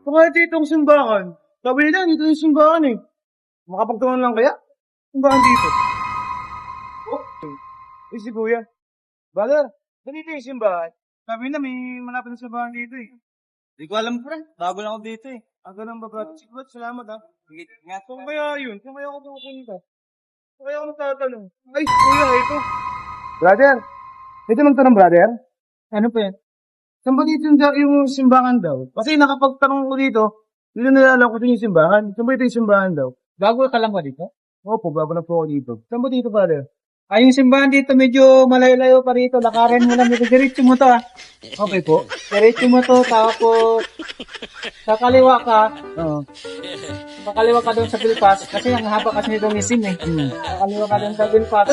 Baka dito ang simbahan. Sabi nila, dito yung simbahan eh. Makapagtungan lang kaya? Simbahan dito. Oh, eh si Kuya. Brother, ganito yung simbahan. Sabi na, may malapit na simbahan dito eh. Hindi ko alam, pre. Bago lang ako dito eh. Ganun ba, brother? Sige, brother, salamat ha. Nga. Saan kaya yun? Saan kaya ako pupunta? Saan kaya ako nagtatanong? Ay, Kuya, ito. Brother, ito magtanong, brother. Ano pa yan? Saan ba dito yung simbahan daw? Kasi nakapagtanong ko dito, hindi na nalala ko yung simbahan. Saan ba ito yung simbahan daw? Bago ka lang ba dito? Opo, bago na po ako dito. Saan ba dito, brother? Ay, yung simbahan dito medyo malayo-layo pa rito. Lakarin mo lang dito. Diretso mo to ah. Okay po. Diretso mo to, tapos sa kaliwa ka. Oo. Sa kaliwa ka doon sa Bilpas. Kasi ang haba kasi nitong isim eh. Sa kaliwa ka doon sa Bilpas.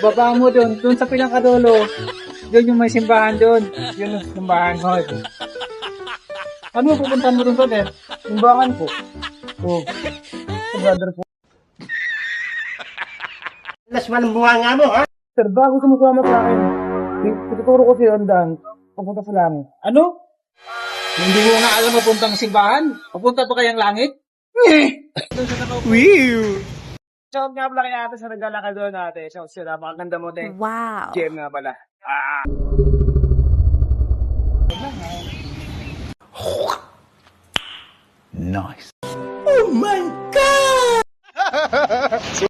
Baba mo doon. Doon sa pinakadulo. Doon yung may simbahan doon. Yun yung simbahan ko. Ano pupuntahan mo doon brother? Simbahan po. Oo. Brother po. Alas man ang bunga mo, ha? Sir, bago ka magkama sa akin, tuturo ko sa'yo ang daan. Papunta sa langit. Ano? Hindi mo nga alam mapuntang simbahan? Papunta pa kayang langit? Shout nga pala kay ate sa naglalakad doon ate. Shout sila, makaganda mo din. Wow. GM nga pala. Nice.